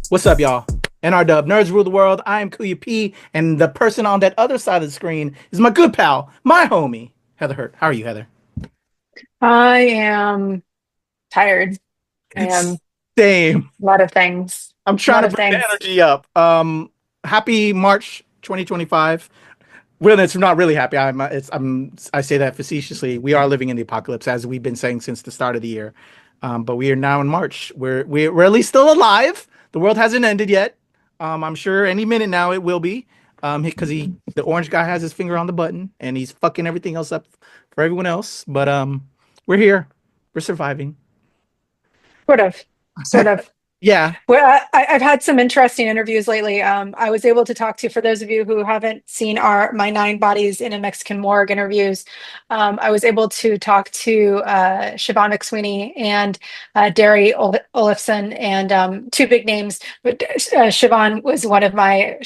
What's up, y'all? NRW Nerds Rule the World. I am Kuya P, and the person on that other side of the screen is my good pal, my homie, Heather Hurt. How are you, Heather? I am tired. I am Same. a lot of things. I'm A trying lot to of bring the things. energy up. Happy March 2025. Well, it's not really happy. I say that facetiously. We are living in the apocalypse, as we've been saying since the start of the year. But we are now in March. We're at least still alive. The world hasn't ended yet. I'm sure any minute now it will be. Because the orange guy has his finger on the button and he's fucking everything else up for everyone else. But we're here. We're surviving. Sort of. Sort of. Yeah. Well, I've had some interesting interviews lately. I was able to talk to, for those of you who haven't seen our my Nine Bodies in a Mexican Morgue interviews, I was able to talk to Siobhan McSweeney and Derry Olafson, and two big names. But Siobhan was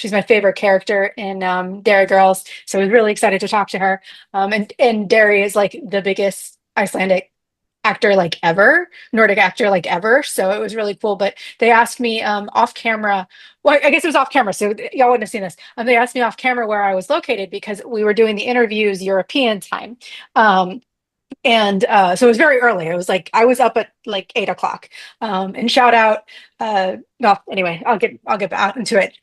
she's my favorite character in Derry Girls, so I was really excited to talk to her. And Derry is like the biggest Icelandic actor like ever, Nordic actor like ever. So it was really cool. But they asked me off camera. Well, I guess it was off camera, so y'all wouldn't have seen this. They asked me off camera where I was located because we were doing the interviews European time. Um, and so it was very early. It was like I was up at like 8 o'clock. And shout out. Well, anyway, I'll get out into it.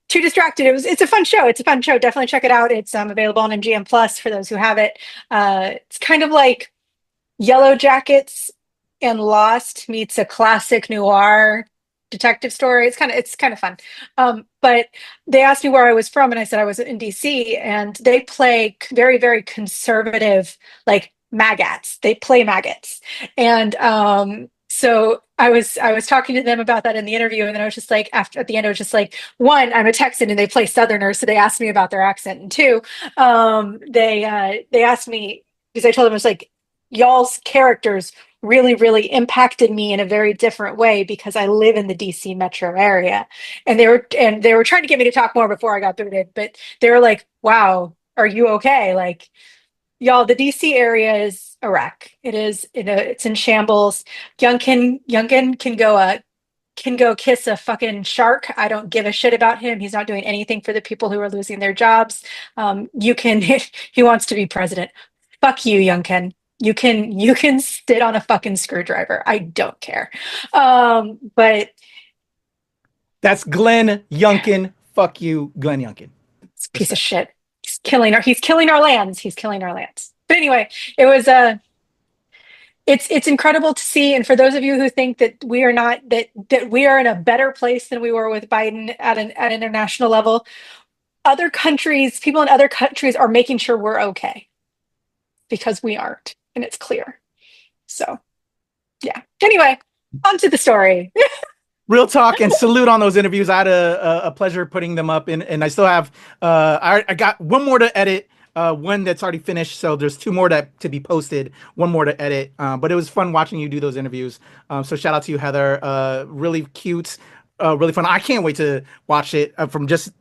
Too distracted. It's a fun show. It's a fun show. Definitely check it out. It's available on MGM Plus for those who have it. It's kind of like Yellow Jackets and Lost meets a classic noir detective story. It's kind of fun. But they asked me where I was from, and I said I was in DC, and they play very, very conservative, like maggots. They play maggots, and so I was talking to them about that in the interview, and then I was just like, after at the end, I was just like, one, I'm a Texan, and they play Southerners, so they asked me about their accent, and two, they asked me because I told them, it was like, y'all's characters really, really impacted me in a very different way because I live in the DC metro area. And they were trying to get me to talk more before I got booted, but they were like, wow, are you okay? Like, y'all, the DC area is a wreck. It's in shambles. Youngkin can go kiss a fucking shark. I don't give a shit about him. He's not doing anything for the people who are losing their jobs. You can he wants to be president. Fuck you, Youngkin. You can sit on a fucking screwdriver. I don't care. But That's Glenn Youngkin. Fuck you, Glenn Youngkin. it's a piece of Respect. shit. He's killing our lands. He's killing our lands. But anyway, it was it's incredible to see. And for those of you who think that we are not that we are in a better place than we were with Biden at an international level, other countries, people in other countries are making sure we're okay because we aren't, and it's clear. So yeah. Anyway, on to the story. Real talk and salute on those interviews. I had a pleasure putting them up, and I still have. I got one more to edit. One that's already finished, so there's two more to be posted. One more to edit. But it was fun watching you do those interviews. So shout out to you, Heather. Really cute. Really fun. I can't wait to watch it from just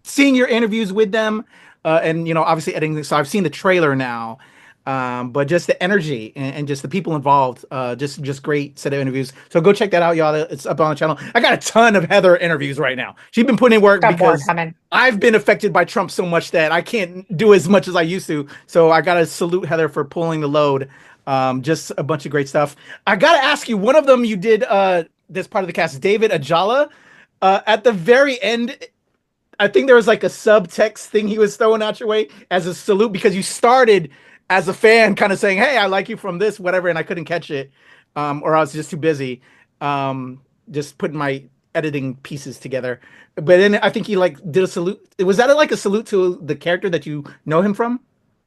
seeing your interviews with them, and obviously editing. So I've seen the trailer now, but just the energy and just the people involved, just great set of interviews. So go check that out, y'all. It's up on the channel. I got a ton of Heather interviews right now. She's been putting in work Got more because coming. I've been affected by Trump so much that I can't do as much as I used to. So I gotta salute Heather for pulling the load. Just a bunch of great stuff. I gotta ask you, one of them you did this part of the cast, David Ajala. At the very end, I think there was like a subtext thing he was throwing out your way as a salute because you started as a fan, kind of saying, "Hey, I like you from this, whatever," and I couldn't catch it, or I was just too busy, just putting my editing pieces together. But then I think he like did a salute. Was that like a salute to the character that you know him from,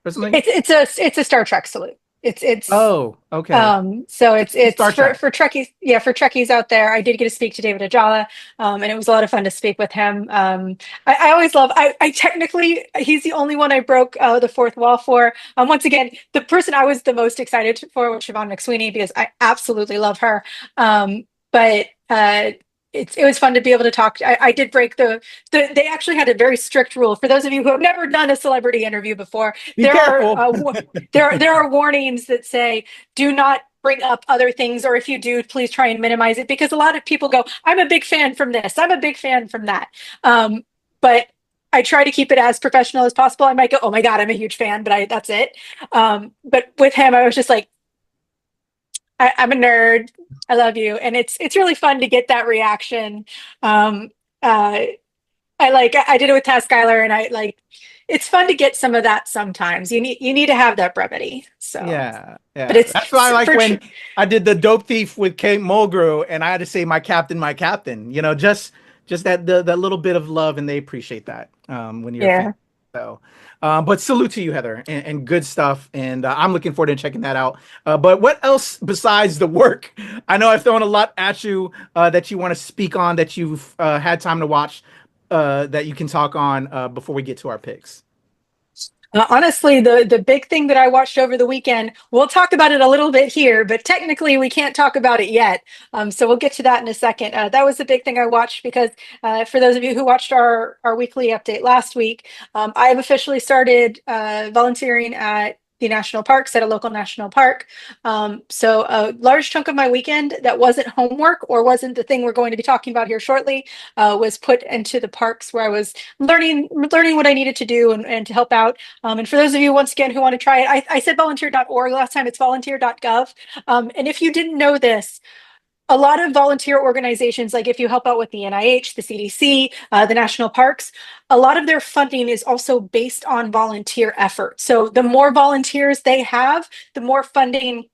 or something? It's a Star Trek salute. It's Oh, okay. so it's Star Trek. for Trekkies, yeah, for Trekkies out there. I did get to speak to David Ajala, and it was a lot of fun to speak with him. I always love. I technically he's the only one I broke the fourth wall for. Once again, the person I was the most excited for was Siobhan McSweeney because I absolutely love her. But it was fun to be able to talk. I did break they actually had a very strict rule for those of you who have never done a celebrity interview before. Be careful. There are warnings that say do not bring up other things, or if you do, please try and minimize it, because a lot of people go, I'm a big fan from this, I'm a big fan from that. But I try to keep it as professional as possible. I might go, oh my God, I'm a huge fan, but that's it. But with him, I was just like, I'm a nerd. I love you. And it's really fun to get that reaction. I did it with Taz Skylar, and it's fun to get some of that sometimes. You need to have that brevity. So yeah. But That's why I like when I did the Dope Thief with Kate Mulgrew, and I had to say my captain, you know, just that little bit of love, and they appreciate that when you're a fan. So but salute to you, Heather, and good stuff, and I'm looking forward to checking that out. But what else besides the work? I know I've thrown a lot at you that you want to speak on, that you've had time to watch, that you can talk on before we get to our picks. Honestly, the big thing that I watched over the weekend, we'll talk about it a little bit here, but technically we can't talk about it yet. So we'll get to that in a second. That was the big thing I watched, because for those of you who watched our weekly update last week, I have officially started volunteering at the national parks, at a local national park. So a large chunk of my weekend that wasn't homework, or wasn't the thing we're going to be talking about here shortly, was put into the parks, where I was learning what I needed to do and to help out. And for those of you, once again, who want to try it, I said volunteer.org last time. It's volunteer.gov. And if you didn't know this, a lot of volunteer organizations, like if you help out with the NIH, the CDC, the national parks, a lot of their funding is also based on volunteer effort. So the more volunteers they have, the more funding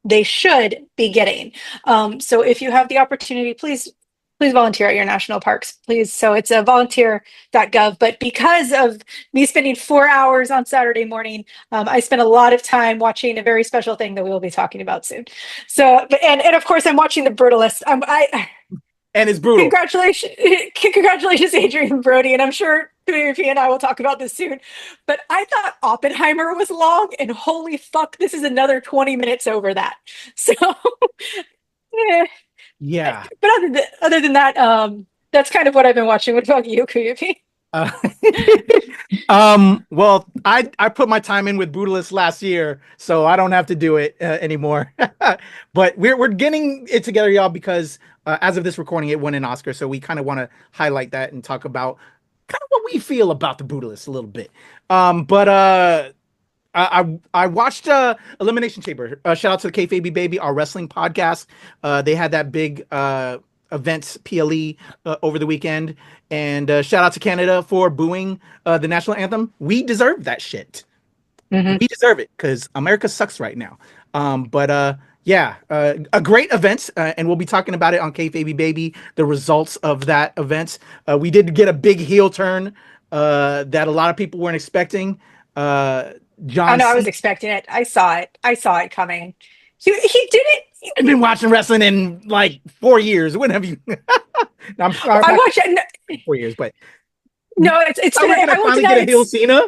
they should be getting. So if you have the opportunity, please volunteer at your national parks, please. So it's a volunteer.gov. But because of me spending 4 hours on Saturday morning, I spent a lot of time watching a very special thing that we will be talking about soon. So, and of course, I'm watching The Brutalist. And it's brutal. Congratulations, Adrian Brody. And I'm sure P and I will talk about this soon. But I thought Oppenheimer was long, and holy fuck, this is another 20 minutes over that. So, yeah. But other than that, that's kind of what I've been watching. What about you, Kuyupi? Well, I put my time in with Brutalist last year, so I don't have to do it anymore. But we're getting it together, y'all, because as of this recording, it won an Oscar, so we kind of want to highlight that and talk about kind of what we feel about the Brutalist a little bit. But I watched Elimination Chamber. Shout out to the KAYFABEYBABY, our wrestling podcast. They had that big events PLE over the weekend, and shout out to Canada for booing the national anthem. We deserve that shit. We deserve it, because America sucks right now. But a great event, and we'll be talking about it on KAYFABEYBABY, the results of that event. We did get a big heel turn that a lot of people weren't expecting. I know, I was expecting it. I saw it coming. He did it. I've been watching wrestling in like 4 years. When have you? I watched it 4 years, but no, it's. I finally get a heel Cena.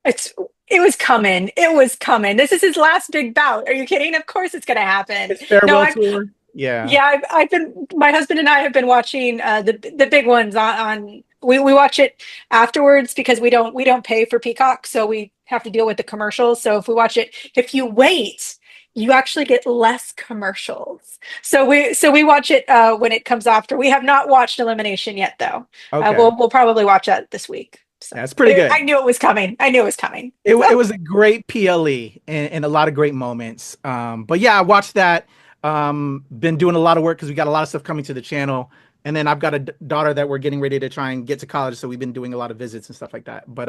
It was coming. It was coming. This is his last big bout. Are you kidding? Of course it's going to happen. His farewell tour. Yeah. I've been. My husband and I have been watching the big ones on. We watch it afterwards, because we don't pay for Peacock, so we have to deal with the commercials. So if we watch it, if you wait, you actually get less commercials. So we watch it when it comes after. We have not watched Elimination yet, though. Okay. We'll probably watch that this week. So that's pretty good. I knew it was coming. It was a great PLE and a lot of great moments. But yeah, I watched that. Been doing a lot of work, because we got a lot of stuff coming to the channel. And then I've got a daughter that we're getting ready to try and get to college, so we've been doing a lot of visits and stuff like that. But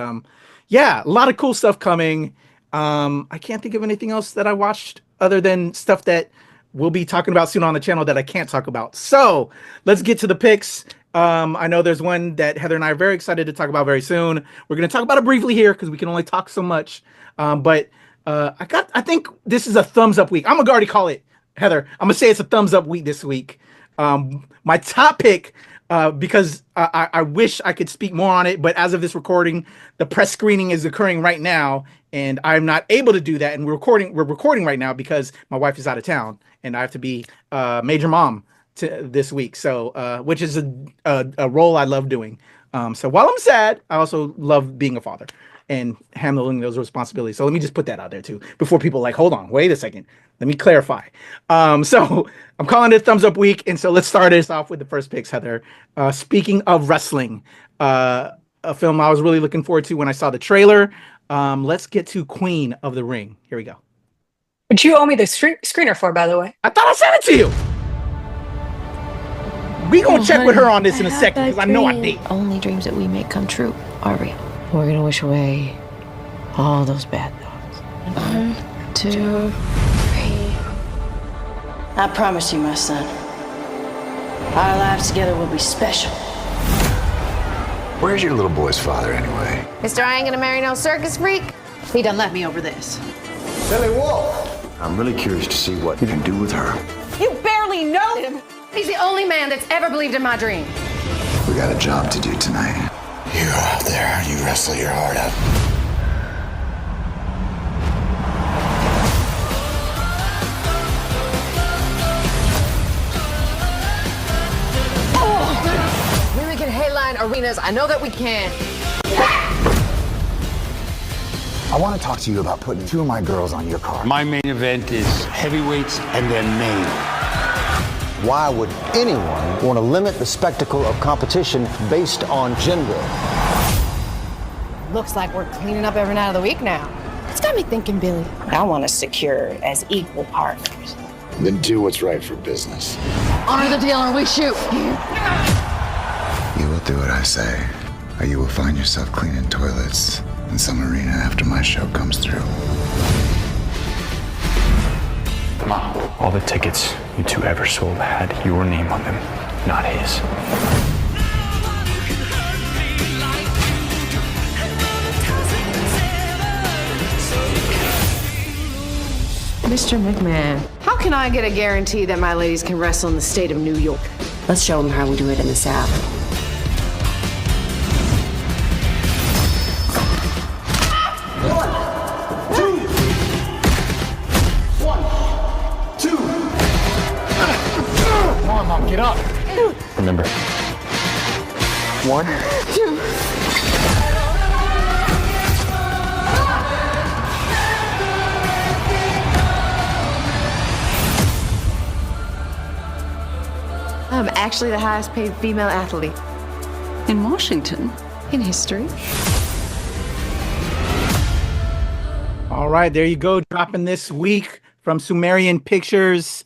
yeah, a lot of cool stuff coming. I can't think of anything else that I watched other than stuff that we'll be talking about soon on the channel that I can't talk about. So let's get to the picks. I know there's one that Heather and I are very excited to talk about very soon. We're going to talk about it briefly here, because we can only talk so much. But I think this is a thumbs up week. I'm going to already call it, Heather. I'm going to say it's a thumbs up week this week. My top pick, because I wish I could speak more on it, but as of this recording, the press screening is occurring right now, and I'm not able to do that. And we're recording right now because my wife is out of town, and I have to be major mom this week. So, which is a role I love doing. So while I'm sad, I also love being a father. and handling those responsibilities. So let me just put that out there too, before people are like, hold on, wait a second. Let me clarify. So I'm calling it Thumbs Up Week. And so let's start this off with the first picks, Heather. Speaking of wrestling, a film I was really looking forward to when I saw the trailer. Let's get to Queen of the Ring. Here we go. Which you owe me the screener for, by the way. I thought I sent it to you. We gonna check with her on this in a second, because I know I did. Only dreams that we make come true are real. We're gonna wish away all those bad thoughts. 1, 2, 3. I promise you, my son, our lives together will be special. Where's your little boy's father, anyway? Mister, I ain't gonna marry no circus freak. He done let me over this. Silly Wolf! I'm really curious to see what you can do with her. You barely know him. He's the only man that's ever believed in my dream. We got a job to do tonight. You go out there, you wrestle your heart out. Maybe we can headline arenas. I know that we can. I want to talk to you about putting 2 of my girls on your card. My main event is heavyweights and then main. Why would anyone want to limit the spectacle of competition based on gender? Looks like we're cleaning up every night of the week now. It's got me thinking, Billy. I want us secure as equal partners. Then do what's right for business. Honor the deal or we shoot. You will do what I say, or you will find yourself cleaning toilets in some arena after my show comes through. Mom, all the tickets you 2 ever sold had your name on them, not his. Mr. McMahon. How can I get a guarantee that my ladies can wrestle in the state of New York? Let's show them how we do it in the South. Get up. Remember. 1, 2. I'm actually the highest paid female athlete. In Washington? In history. All right, there you go. Dropping this week from Sumerian Pictures,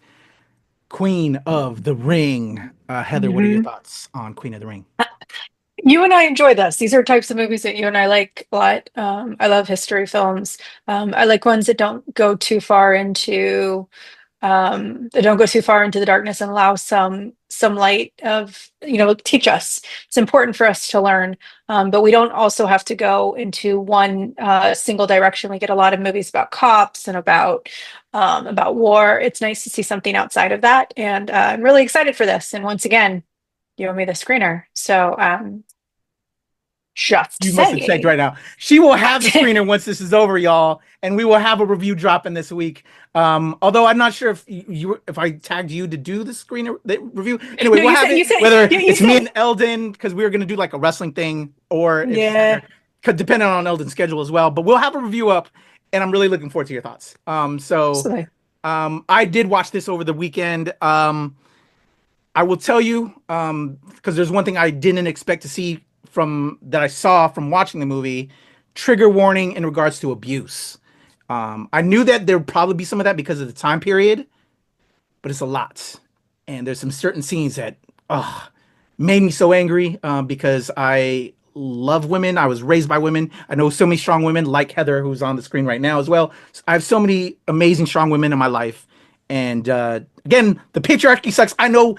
Queen of the Ring. Heather, what are your thoughts on Queen of the Ring? You and I enjoy this. These are types of movies that you and I like a lot. I love history films. I like ones that don't go too far into the darkness and allow some light of, teach us. It's important for us to learn, but we don't also have to go into one single direction. We get a lot of movies about cops and about war. It's nice to see something outside of that, and I'm really excited for this. And once again, you owe me the screener, so just you must have checked right now. She will have the screener once this is over, y'all, and we will have a review dropping this week. Although I'm not sure if I tagged you to do the screener review. Anyway, No, we'll have it whether it's me said. and Eldon, because we were going to do like a wrestling thing, or Yeah. depending on Eldon's schedule as well. But we'll have a review up, and I'm really looking forward to your thoughts. Absolutely. I did watch this over the weekend. I will tell you, because there's one thing I didn't expect to see that I saw from watching the movie: trigger warning in regards to abuse. I knew that there would probably be some of that because of the time period, but it's a lot. And there's some certain scenes that made me so angry because I love women. I was raised by women. I know so many strong women like Heather, who's on the screen right now as well. I have so many amazing, strong women in my life. And again, the patriarchy sucks. I know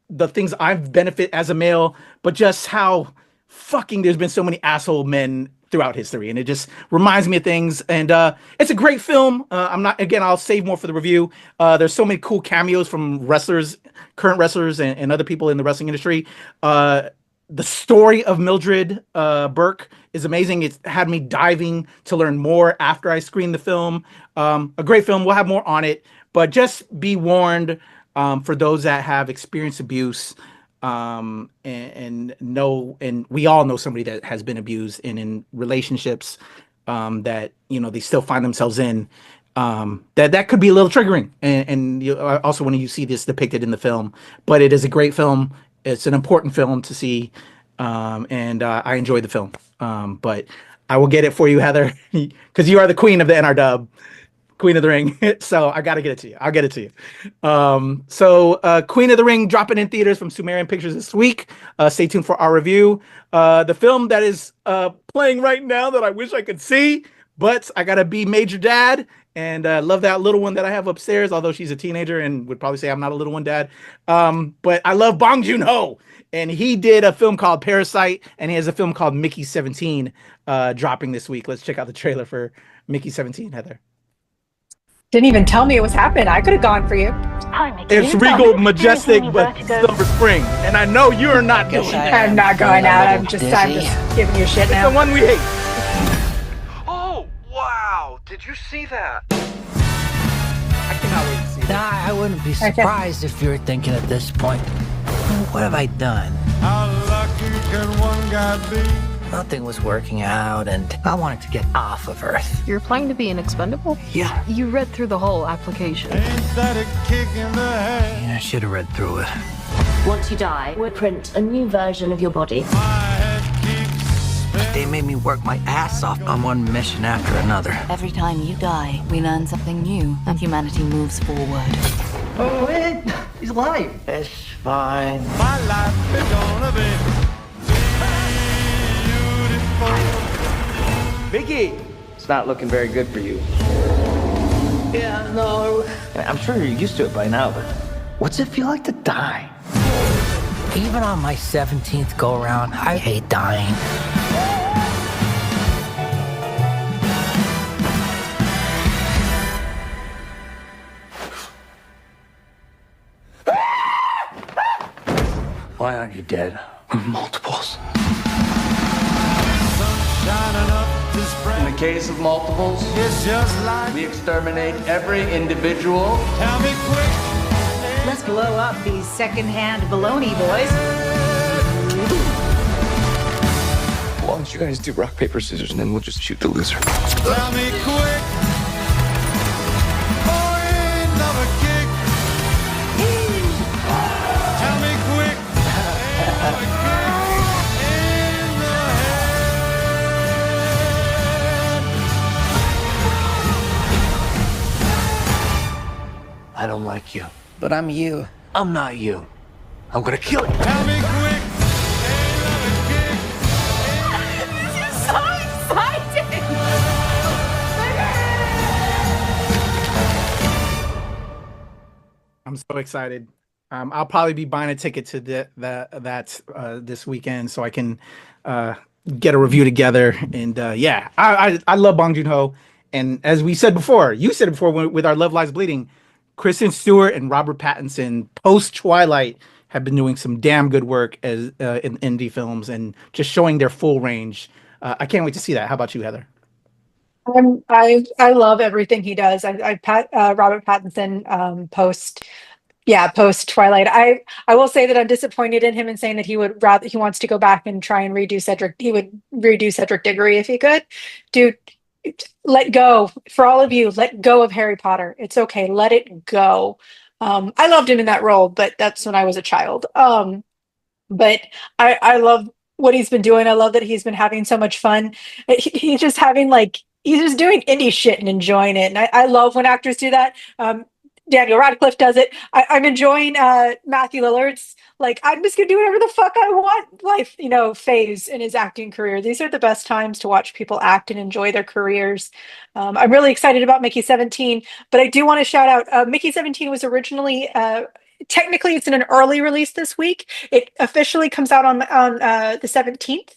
the things I've benefit as a male, but just how fucking there's been so many asshole men throughout history, and it just reminds me of things. And it's a great film. I'll save more for the review. There's so many cool cameos from wrestlers, current wrestlers, and other people in the wrestling industry. The story of Mildred Burke is amazing. It's had me diving to learn more after I screened the film. A great film. We'll have more on it, but just be warned for those that have experienced abuse. and we all know somebody that has been abused and in relationships that they still find themselves in. That could be a little triggering, and also when you see this depicted in the film. But it is a great film. It's an important film to see, and I enjoyed the film. But I will get it for you, Heather, because you are the queen of the NRW, Queen of the Ring. So I got to get it to you. I'll get it to you. Queen of the Ring dropping in theaters from Sumerian Pictures this week. Stay tuned for our review. The film that is playing right now that I wish I could see, but I got to be Major Dad. And love that little one that I have upstairs, although she's a teenager and would probably say I'm not a little one, Dad. But I love Bong Joon-ho. And he did a film called Parasite, and he has a film called Mickey 17 dropping this week. Let's check out the trailer for Mickey 17, Heather. Didn't even tell me it was happening. I could have gone for you. Hi, Mickey. It's regal, majestic, but silver spring. And I know you're not going. I'm not going out. I'm just giving you shit now. It's the one we hate. Wow, did you see that? I cannot wait to see that. Nah, I wouldn't be surprised if you were thinking at this point, what have I done? How lucky can one guy be? Nothing was working out, and I wanted to get off of Earth. You're applying to be an expendable? Yeah. You read through the whole application. Ain't that a kick in the head? Yeah, I should have read through it. Once you die, we'll print a new version of your body. They made me work my ass off on one mission after another. Every time you die, we learn something new, and humanity moves forward. Oh, wait, he's alive. It's fine. My life is gonna be beautiful. Mickey, it's not looking very good for you. Yeah, no. I'm sure you're used to it by now, but what's it feel like to die? Even on my 17th go-around, I hate dying. Why aren't you dead? Multiples. In the case of multiples, It's just like, we exterminate every individual. tell me quick. Let's blow up these secondhand baloney boys. Why don't you guys do rock, paper, scissors, and then we'll just shoot the loser. Tell me quick. Oh, another kick. Tell me quick. Another kick in the head. I don't like you. But I'm you. I'm not you. I'm gonna kill you. Tell me quick. So exciting! I'm so excited. I'll probably be buying a ticket to that this weekend so I can get a review together. And yeah, I love Bong Joon-ho. And as we said before, you said it before with our Love Lies Bleeding, Kristen Stewart and Robert Pattinson post Twilight have been doing some damn good work as in indie films and just showing their full range. I can't wait to see that. How about you, Heather? I love everything he does. Robert Pattinson post Twilight. I will say that I'm disappointed in him in saying that he wants to go back and try and redo Cedric. He would redo Cedric Diggory if he could. Dude, let go. For all of you, let go of Harry Potter. It's okay. Let it go. I loved him in that role, but that's when I was a child. But I love what he's been doing. I love that he's been having so much fun. He's just having he's just doing indie shit and enjoying it. And I love when actors do that. Daniel Radcliffe does it. I'm enjoying Matthew Lillard's I'm just gonna do whatever the fuck I want phase in his acting career. These are the best times to watch people act and enjoy their careers. I'm really excited about Mickey 17, but I do want to shout out Mickey 17 was originally technically it's in an early release this week. It officially comes out on the 17th.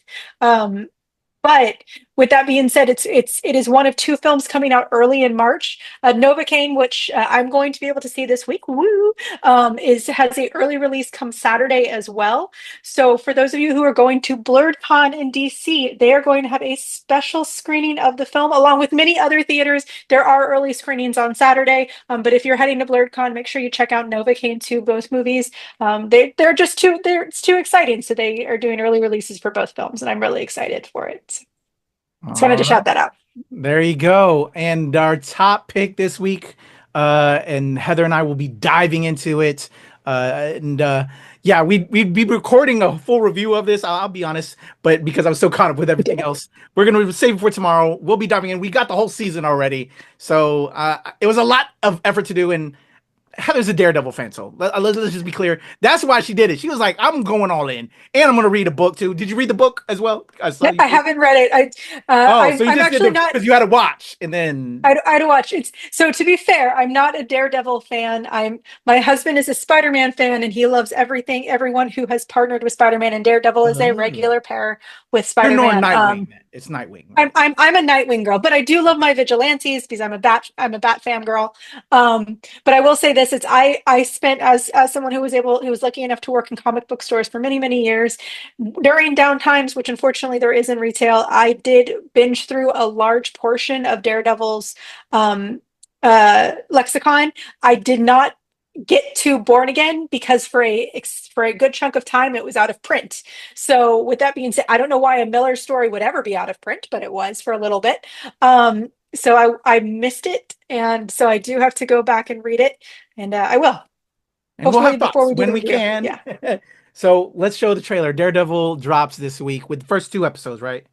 But with that being said, it is one of two films coming out early in March. Novocaine, which I'm going to be able to see this week, woo, has a early release come Saturday as well. So for those of you who are going to BlurredCon in DC, they are going to have a special screening of the film along with many other theaters. There are early screenings on Saturday, but if you're heading to BlurredCon, make sure you check out Novocaine 2, both movies. It's too exciting. So they are doing early releases for both films, and I'm really excited for it. Just wanted to shout that out. There you go. And our top pick this week, and Heather and I will be diving into it. Yeah, we'd be recording a full review of this. I'll be honest, but because I'm so caught up with everything else, we're going to save it for tomorrow. We'll be diving in. We got the whole season already. So it was a lot of effort to do. And Heather's a Daredevil fan, so let's just be clear. That's why she did it. She was like, I'm going all in, and I'm going to read a book too. Did you read the book as well? I haven't read it. So you I'm just actually did it not, because you had to watch, and then I had to watch. So to be fair, I'm not a Daredevil fan. My husband is a Spider-Man fan, and he loves everyone who has partnered with Spider-Man, and Daredevil is a regular pair with Spider-Man. You're more Nightwing. It's Nightwing. Right? I'm a Nightwing girl, but I do love my vigilantes because I'm a Bat fan girl. But I will say this: I spent as someone who was lucky enough to work in comic book stores for many years. During downtimes, which unfortunately there is in retail, I did binge through a large portion of Daredevil's lexicon. I did not get to Born Again because for a good chunk of time it was out of print. So with that being said, I don't know why a Miller story would ever be out of print, but it was for a little bit. So I missed it, and so I do have to go back and read it, and I will. And hopefully we'll have before we do when we can. Yeah. So let's show the trailer. Daredevil drops this week with the first 2 episodes, right?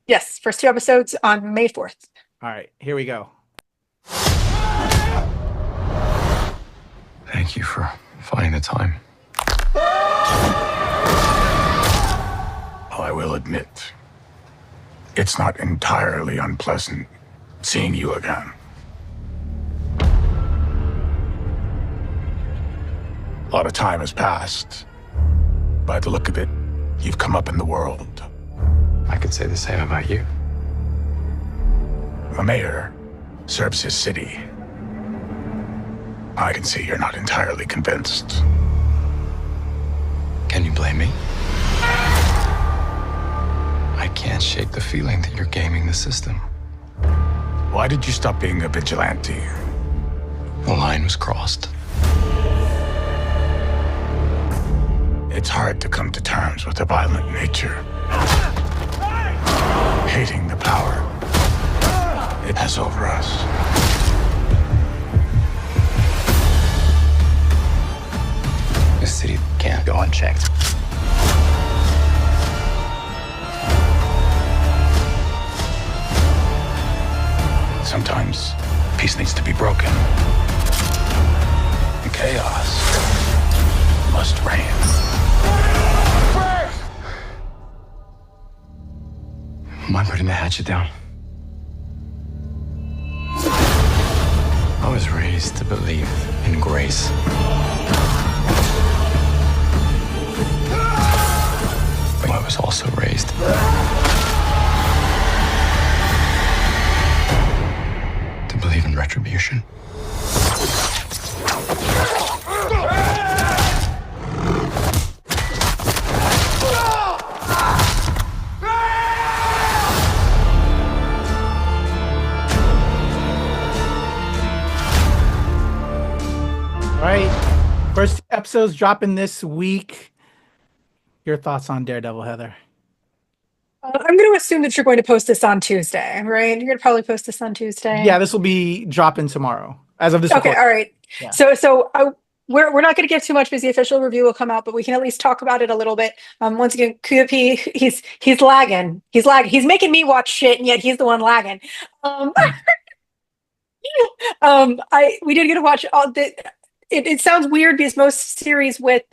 Yes, first 2 episodes on May 4th. All right, here we go. Thank you for finding the time. Well, I will admit, it's not entirely unpleasant seeing you again. A lot of time has passed. By the look of it, you've come up in the world. I could say the same about you. The mayor serves his city. I can see you're not entirely convinced. Can you blame me? I can't shake the feeling that you're gaming the system. Why did you stop being a vigilante? The line was crossed. It's hard to come to terms with a violent nature. Hating the power it has over us. This city can't go unchecked. Sometimes peace needs to be broken. And chaos must reign. Am I putting the hatchet down? I was raised to believe in grace. But I was also raised to believe in retribution. Right. First episode's dropping this week. Your thoughts on Daredevil, Heather? I'm going to assume that you're going to post this on Tuesday, right? You're going to probably post this on Tuesday. Yeah, this will be dropping tomorrow as of this. Okay, recording. all right. Yeah. We're not going to give too much because the official review will come out, but we can at least talk about it a little bit. Once again, KAYFABEYBABY, he's lagging. He's making me watch shit, and yet he's the one lagging. We did get to watch all the. It sounds weird because most series with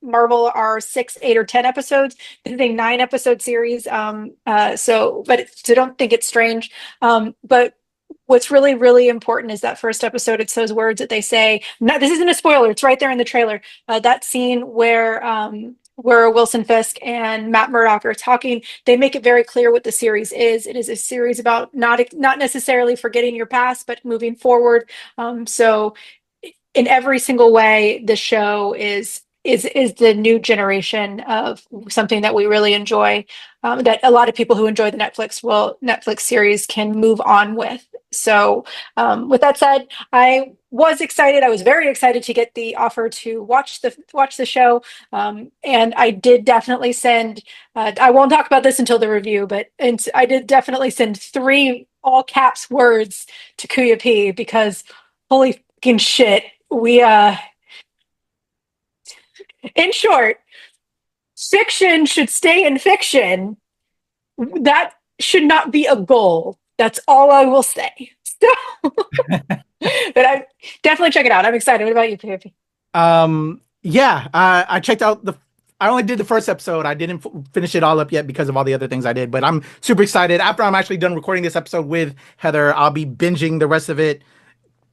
Marvel are 6, 8, or 10 episodes. This is a 9-episode series. So don't think it's strange. But what's really, really important is that first episode. It's those words that they say. No, this isn't a spoiler. It's right there in the trailer. That scene where where Wilson Fisk and Matt Murdock are talking, they make it very clear what the series is. It is a series about not necessarily forgetting your past, but moving forward. So in every single way, the show is the new generation of something that we really enjoy, that a lot of people who enjoy the Netflix series can move on with. So with that said, I was excited. I was very excited to get the offer to watch the show. And I did definitely send, I won't talk about this until the review, but I did definitely send 3 all caps words to Kuya P, because holy fucking shit. In short, fiction should stay in fiction. That should not be a goal. That's all I will say. So, but I definitely check it out. I'm excited. What about you, P? Yeah, I checked out I only did the first episode. I didn't finish it all up yet because of all the other things I did, but I'm super excited. After I'm actually done recording this episode with Heather, I'll be binging the rest of it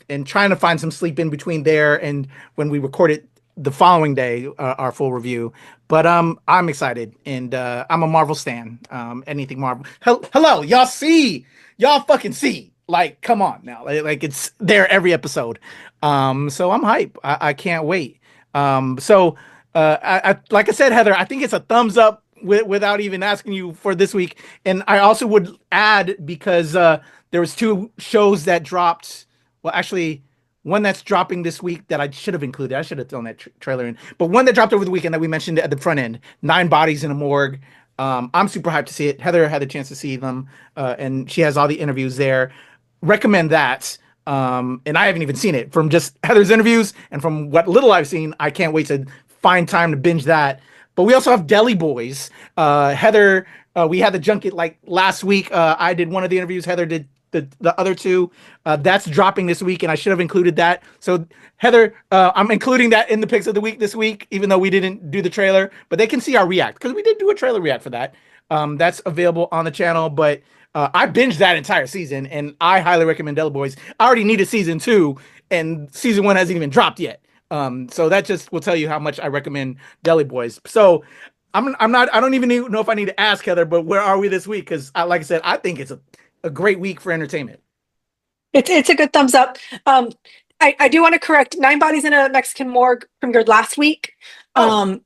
and trying to find some sleep in between there and when we record it the following day, our full review. But I'm excited, and I'm a Marvel stan. Anything Marvel. Hello, y'all fucking see. Like, come on now. Like it's there every episode. So I'm hype. I can't wait. So like I said, Heather, I think it's a thumbs up without even asking you for this week. And I also would add, because there was 2 shows that dropped. Well, actually, one that's dropping this week that I should have included. I should have thrown that trailer in. But one that dropped over the weekend that we mentioned at the front end, 9 Bodies in a Morgue. I'm super hyped to see it. Heather had the chance to see them, and she has all the interviews there. Recommend that. And I haven't even seen it. From just Heather's interviews and from what little I've seen, I can't wait to find time to binge that. But we also have Deli Boys. Heather, we had the junket like last week. I did one of the interviews. Heather did the other 2. That's dropping this week, and I should have included that. So Heather, I'm including that in the picks of the week this week, even though we didn't do the trailer, but they can see our react, because we did do a trailer react for that. That's available on the channel, but I binged that entire season, and I highly recommend Deli Boys. I already needed season 2, and season 1 hasn't even dropped yet. So that just will tell you how much I recommend Deli Boys. So I don't even know if I need to ask Heather, but where are we this week? Because like I said, I think it's a great week for entertainment. It's a good thumbs up. I do want to correct, 9 Bodies in a Mexican Morgue premiered last week. But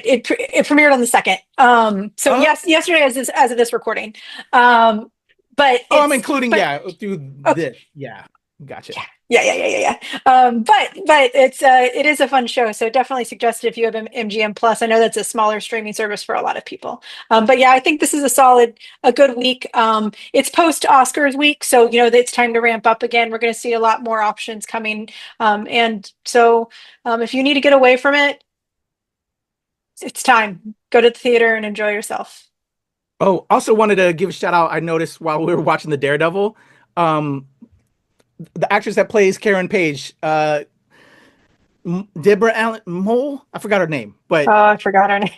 it premiered on the 2nd. So yes, yesterday as of this recording. But I'm including through this. Yeah, gotcha. Yeah. But it is a fun show, so definitely suggest it if you have MGM Plus. I know that's a smaller streaming service for a lot of people. But yeah, I think this is a good week. It's post Oscars week, so it's time to ramp up again. We're going to see a lot more options coming, and so if you need to get away from it, it's time. Go to the theater and enjoy yourself. Oh, also wanted to give a shout out. I noticed while we were watching the Daredevil, the actress that plays Karen Page, Deborah Allen Mole. I forgot her name, but I forgot her name.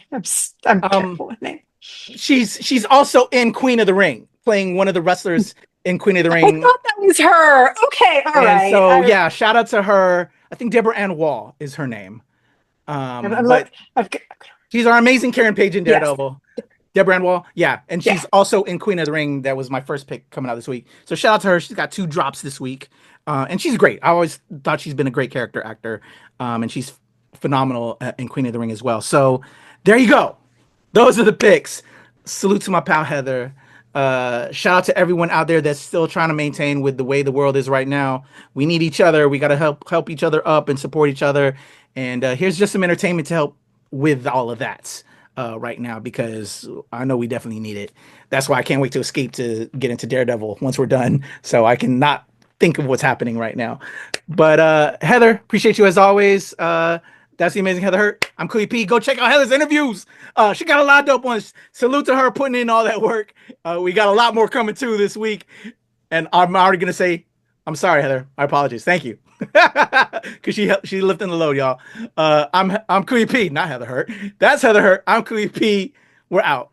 I'm terrible with names. She's also in Queen of the Ring, playing one of the wrestlers in Queen of the Ring. I thought that was her. Okay, all right. So yeah, shout out to her. I think Deborah Ann Wall is her name. She's our amazing Karen Page in Daredevil. Yes. Deborah Ann Wall, yeah, and she's also in Queen of the Ring. That was my first pick coming out this week. So shout out to her. She's got 2 drops this week, and she's great. I always thought she's been a great character actor, and she's phenomenal in Queen of the Ring as well. So there you go. Those are the picks. Salute to my pal Heather. Shout out to everyone out there that's still trying to maintain with the way the world is right now. We need each other. We got to help each other up and support each other. And here's just some entertainment to help with all of that. Right now, because I know we definitely need it. That's why I can't wait to escape to get into Daredevil once we're done, so I can not think of what's happening right now. But Heather, appreciate you as always. That's the amazing Heather Hurt. I'm Kuya P. Go check out Heather's interviews. She got a lot of dope ones. Salute to her putting in all that work. We got a lot more coming too this week, and I'm already gonna say, I'm sorry, Heather. I apologize. Thank you. Because she lifting the load, y'all. I'm Kuya P, not Heather Hurt. That's Heather Hurt. I'm Kuya P. We're out.